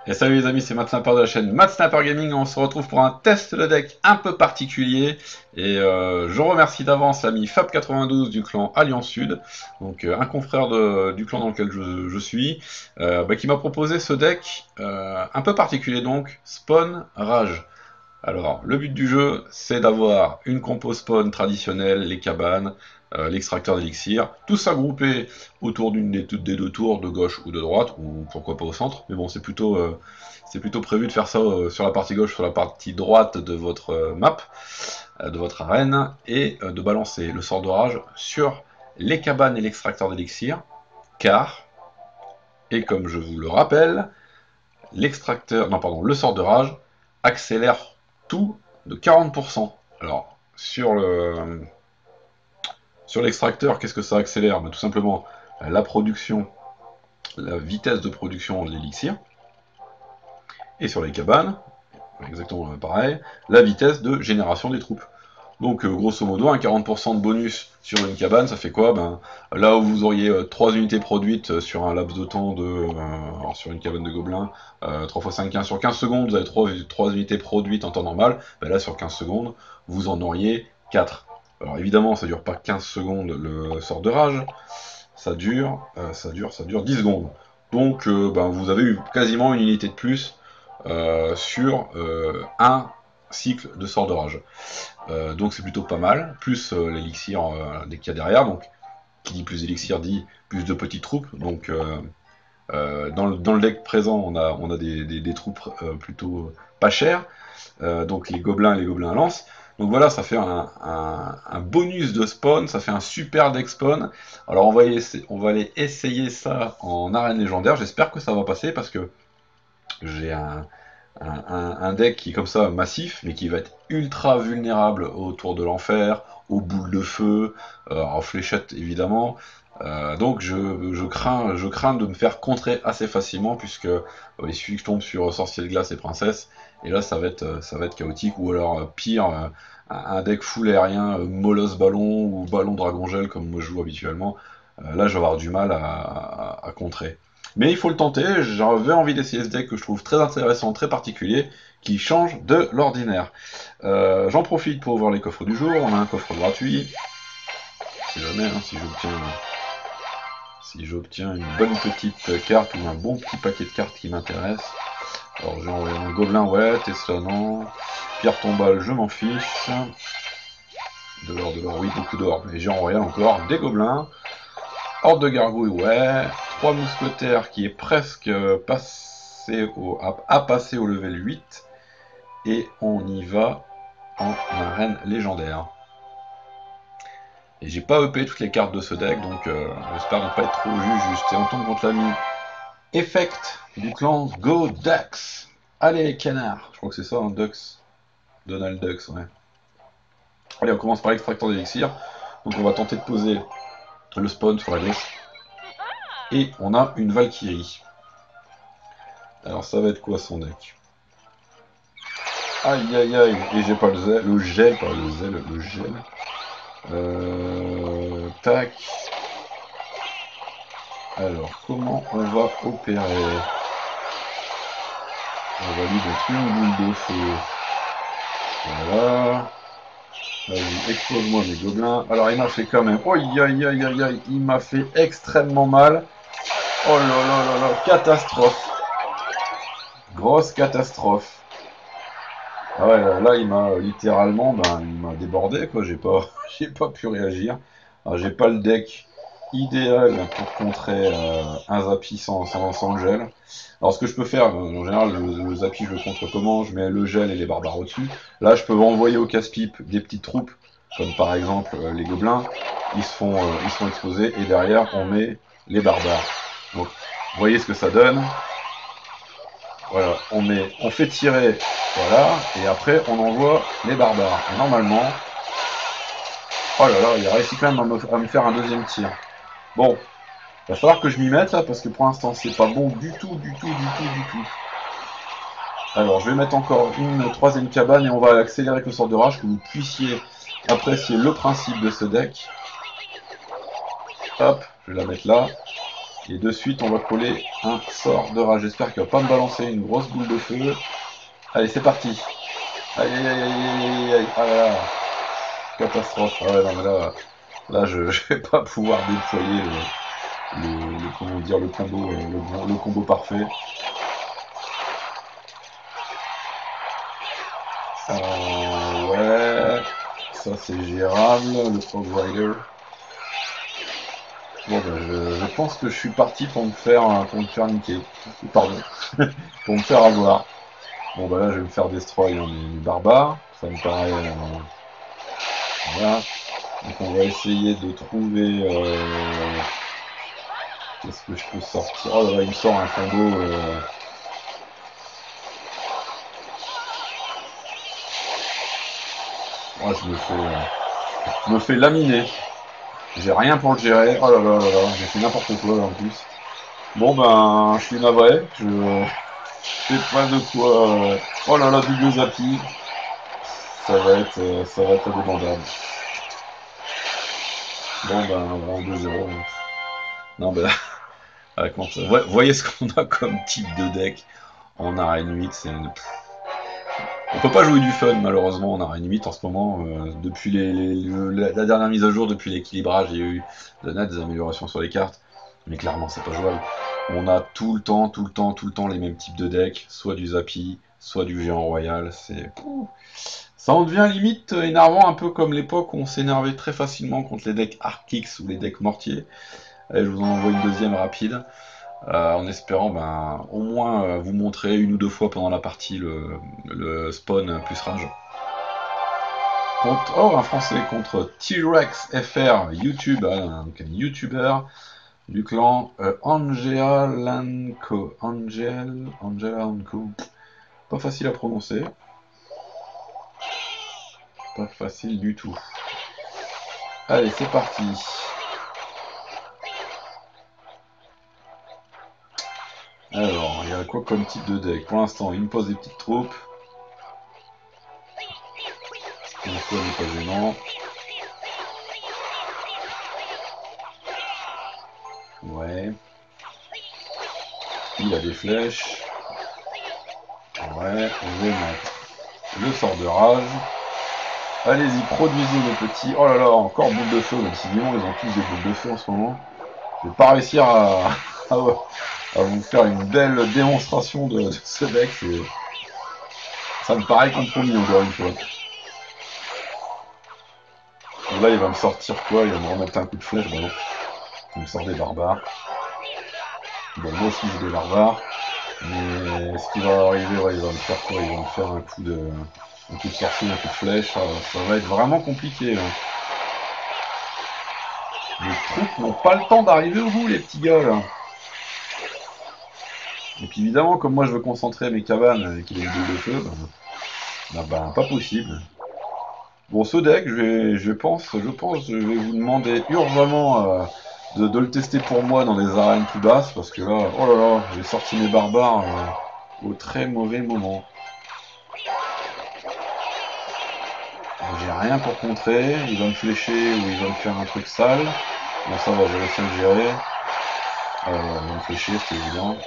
Et salut les amis, c'est Matt Sniper de la chaîne Matt Sniper Gaming. On se retrouve pour un test de deck un peu particulier. Et je remercie d'avance l'ami Fab92 du clan Alliance Sud, donc un confrère du clan dans lequel je suis, qui m'a proposé ce deck un peu particulier, donc Spawn Rage. Alors, le but du jeu, c'est d'avoir une compo spawn traditionnelle, les cabanes, l'extracteur d'élixir, tout ça groupé autour d'une des deux tours, de gauche ou de droite, ou pourquoi pas au centre, mais bon, c'est plutôt prévu de faire ça sur la partie gauche, sur la partie droite de votre map, de votre arène, et de balancer le sort d'orage sur les cabanes et l'extracteur d'élixir, car, et comme je vous le rappelle, le sort de rage accélère tout de 40%. Alors, sur l'extracteur, qu'est-ce que ça accélère? Tout simplement la production, la vitesse de production de l'élixir. Et sur les cabanes, exactement pareil, la vitesse de génération des troupes. Donc grosso modo, un 40% de bonus sur une cabane, ça fait quoi? Là où vous auriez 3 unités produites sur un laps de temps alors sur une cabane de gobelins, 3 x 5, 15, sur 15 secondes, vous avez 3 unités produites en temps normal, là sur 15 secondes, vous en auriez 4. Alors évidemment, ça dure pas 15 secondes le sort de rage, ça dure 10 secondes. Donc vous avez eu quasiment une unité de plus sur un cycle de sort de rage. Donc c'est plutôt pas mal, plus l'élixir dès qu'il y a derrière, donc qui dit plus d'élixir dit plus de petites troupes, donc dans le deck présent on a des troupes plutôt pas chères, donc les gobelins et les gobelins à lance, donc voilà, ça fait un bonus de spawn, ça fait un super deck spawn. Alors on va aller essayer ça en arène légendaire, j'espère que ça va passer parce que j'ai un deck qui est comme ça massif, mais qui va être ultra vulnérable autour de l'enfer, aux boules de feu, aux fléchettes évidemment. Donc je crains de me faire contrer assez facilement puisque il suffit que je tombe sur sorcier de glace et princesse et là ça va être chaotique, ou alors pire, un deck full aérien, molosse ballon ou ballon dragon gel comme moi je joue habituellement. Là je vais avoir du mal à contrer. Mais il faut le tenter, j'avais envie d'essayer ce deck que je trouve très intéressant, très particulier, qui change de l'ordinaire. J'en profite pour ouvrir les coffres du jour, on a un coffre gratuit, si jamais, hein, si j'obtiens une bonne petite carte ou un bon petit paquet de cartes qui m'intéresse. Alors j'ai envoyé un gobelin, ouais, Tesla non, pierre tombale, je m'en fiche, de l'or, oui, beaucoup d'or, mais j'ai envoyé encore des gobelins, horde de gargouilles, ouais, 3 mousquetaires qui est presque à passer au level 8, et on y va en arène légendaire. Et j'ai pas EP toutes les cartes de ce deck, donc j'espère ne pas être trop juste. Et on tombe contre l'ami Effect du clan Go Dux. Allez les canards, je crois que c'est ça, hein, Dux. Donald Dux, ouais. Allez, on commence par l'extracteur d'élixir. Donc on va tenter de poser le spawn sur la gauche. Et on a une Valkyrie. Alors ça va être quoi son deck? Aïe aïe aïe, et j'ai pas le gel, pas le zèle, le gel. Tac. Alors, comment on va opérer? On va lui mettre une boule de feu. Voilà. Vas-y, explose-moi mes gobelins. Alors, il m'a fait quand même. Oh, aïe aïe aïe aïe aïe. Il m'a fait extrêmement mal. Oh là là là là. Catastrophe. Grosse catastrophe. Ah ouais, là, il m'a littéralement, il m'a débordé, quoi. J'ai pas pu réagir. Alors, j'ai pas le deck idéal pour contrer un Zappy sans le gel. Alors, ce que je peux faire, en général, le Zappy, je le contre comment? Je mets le gel et les barbares au-dessus. Là, je peux envoyer au casse-pipe des petites troupes, comme par exemple les gobelins. Ils se font exploser, et derrière, on met les barbares. Donc, vous voyez ce que ça donne. Voilà, on fait tirer, voilà, et après on envoie les barbares. Et normalement, oh là là, il a réussi quand même à me faire un deuxième tir. Bon, il va falloir que je m'y mette là, parce que pour l'instant c'est pas bon du tout, du tout, du tout, du tout. Alors je vais mettre encore une troisième cabane et on va accélérer avec le sort de rage, que vous puissiez apprécier le principe de ce deck. Hop, je vais la mettre là. Et de suite, on va coller un sort de rage. J'espère qu'il va pas me balancer une grosse boule de feu. Allez, c'est parti. Aïe, aïe, aïe, aïe, aïe, aïe. Ah là là. Catastrophe. Ah ouais, non, mais là je vais pas pouvoir déployer comment dire, le combo, le combo parfait. Ouais, ça c'est gérable, le Frog Rider. Bon bah je pense que je suis parti pour me faire niquer. Pardon, pour me faire avoir. Bon bah là je vais me faire destroy hein, mes barbares, ça me paraît. Voilà. Donc on va essayer de trouver. Qu'est-ce que je peux sortir? Oh là là, il me sort un combo. Moi je me fais laminer. J'ai rien pour le gérer. Oh là là là là, j'ai fait n'importe quoi là en plus. Bon ben, je suis navré. Je sais pas de quoi. Oh là là, double zappy. Ça va être indémodable. Bon ben, vraiment 2-0. Non ben, voyez ce qu'on a comme type de deck en arène 8. On peut pas jouer du fun malheureusement en arène 8 en ce moment. Depuis la dernière mise à jour, depuis l'équilibrage, il y a eu des améliorations sur les cartes. Mais clairement, c'est pas jouable. On a tout le temps, tout le temps, tout le temps les mêmes types de decks, soit du Zappy, soit du Géant Royal. Ça en devient limite énervant, un peu comme l'époque où on s'énervait très facilement contre les decks Archix ou les decks Mortier. Allez, je vous en envoie une deuxième rapide, en espérant au moins vous montrer une ou deux fois pendant la partie le spawn plus rage. Un français contre T-Rex FR YouTube, donc un YouTuber du clan Angela Lanco. Angela Lanco. Pas facile à prononcer. Pas facile du tout. Allez, c'est parti. Alors, il y a quoi comme type de deck? Pour l'instant, il me pose des petites troupes. Une fois n'est pas gênant. Ouais. Il a des flèches. Ouais, on va mettre le sort de rage. Allez-y, produisez le petit. Oh là là, encore boule de feu. Décidément, ils ont tous des boules de feu en ce moment. Je vais pas réussir à vous faire une belle démonstration de ce deck. Ça me paraît compromis encore une fois. Et là, il va me sortir quoi? Il va me remettre un coup de flèche. Bah non. Il me sort des barbares. Bon, moi aussi j'ai des barbares. Mais ce qui va arriver, ouais, il va me faire quoi? Il va me faire un coup de sorcier, un coup de flèche. Ça va être vraiment compliqué. Là. Les troupes n'ont pas le temps d'arriver au bout, les petits gars. Là. Et puis évidemment, comme moi je veux concentrer mes cabanes et qu'il y ait une boule de feu, pas possible. Bon, ce deck, je pense, je vais vous demander urgemment de le tester pour moi dans des arènes plus basses, parce que là, oh là là, j'ai sorti mes barbares au très mauvais moment. J'ai rien pour contrer, il va me flécher ou il va me faire un truc sale. Bon, ça va, j'ai réussi à le gérer. Il va me flécher, c'est évident.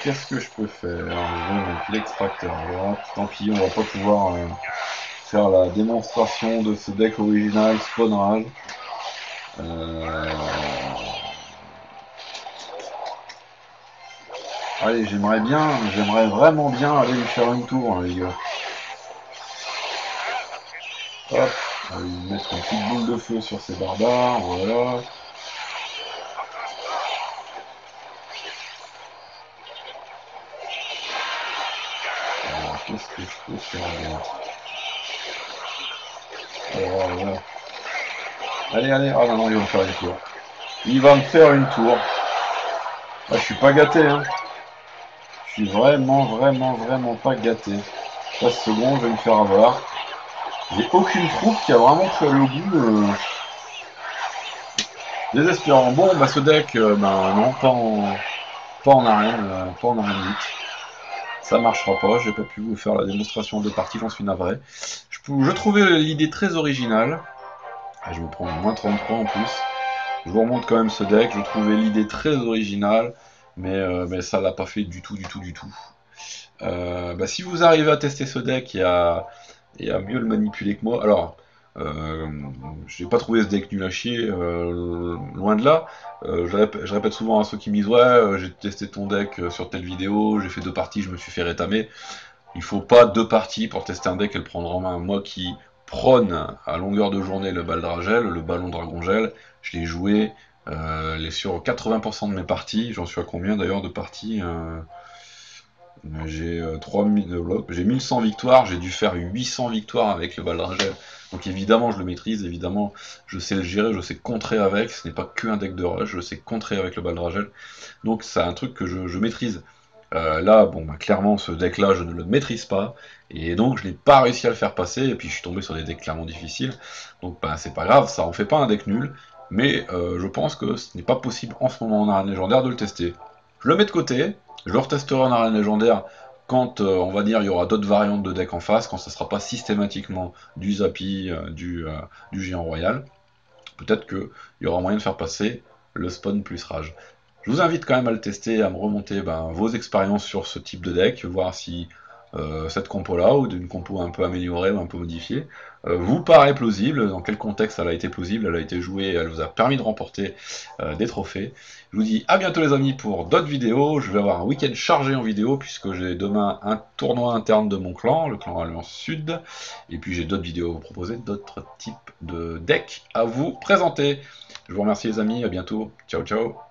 Qu'est-ce que je peux faire? Je vais mettre l'extracteur à droite. Tant pis, on va pas pouvoir faire la démonstration de ce deck original Spawn Rage. Allez, j'aimerais vraiment bien aller lui faire une tour, hein, les gars. Hop, on va lui mettre une petite boule de feu sur ses barbares, voilà. Qu'est-ce que je peux faire d'autre? Voilà. Allez, allez, ah non, non, il va me faire une tour. Il va me faire une tour. Ah, je suis pas gâté, hein. Je suis vraiment, vraiment, vraiment pas gâté. 13 secondes, je vais me faire avoir. J'ai aucune troupe qui a vraiment pu aller au bout. Désespérant. Bon, ce deck, non, pas en arène, pas en arène 8. Ça marchera pas, j'ai pas pu vous faire la démonstration de partie, j'en suis navré. Je trouvais l'idée très originale. Ah, je me prends moins 33 en plus. Je vous remonte quand même ce deck, je trouvais l'idée très originale, mais ça l'a pas fait du tout, du tout, du tout. Bah, si vous arrivez à tester ce deck et à mieux le manipuler que moi, alors, euh, j'ai pas trouvé ce deck nul à chier, loin de là. Je répète souvent à ceux qui me disent ouais, j'ai testé ton deck sur telle vidéo, j'ai fait 2 parties, je me suis fait rétamer. Il faut pas 2 parties pour tester un deck et le prendre en main. Moi qui prône à longueur de journée le Baldragel, le ballon dragon gel, je l'ai joué sur 80% de mes parties. J'en suis à combien d'ailleurs de parties J'ai 3000, j'ai 1100 victoires, j'ai dû faire 800 victoires avec le Baldragel. Donc évidemment je le maîtrise, évidemment je sais le gérer, je sais contrer avec, ce n'est pas que un deck de rush, je sais contrer avec le Baldragel. Donc c'est un truc que je maîtrise. Là, bon, bah, clairement, ce deck-là, je ne le maîtrise pas, et donc je n'ai pas réussi à le faire passer, et puis je suis tombé sur des decks clairement difficiles, donc bah, c'est pas grave, ça en fait pas un deck nul, mais je pense que ce n'est pas possible en ce moment en arène légendaire de le tester. Je le mets de côté, je le retesterai en arène légendaire quand, on va dire, il y aura d'autres variantes de deck en face, quand ça sera pas systématiquement du Zappy, du Géant Royal. Peut-être qu'il y aura moyen de faire passer le spawn plus rage. Je vous invite quand même à le tester, à me remonter vos expériences sur ce type de deck, voir si cette compo-là, ou d'une compo un peu améliorée ou un peu modifiée, vous paraît plausible, dans quel contexte elle a été plausible, elle a été jouée, elle vous a permis de remporter des trophées. Je vous dis à bientôt les amis pour d'autres vidéos, je vais avoir un week-end chargé en vidéo, puisque j'ai demain un tournoi interne de mon clan, le clan Alliance Sud, et puis j'ai d'autres vidéos à vous proposer, d'autres types de decks à vous présenter. Je vous remercie les amis, à bientôt, ciao ciao.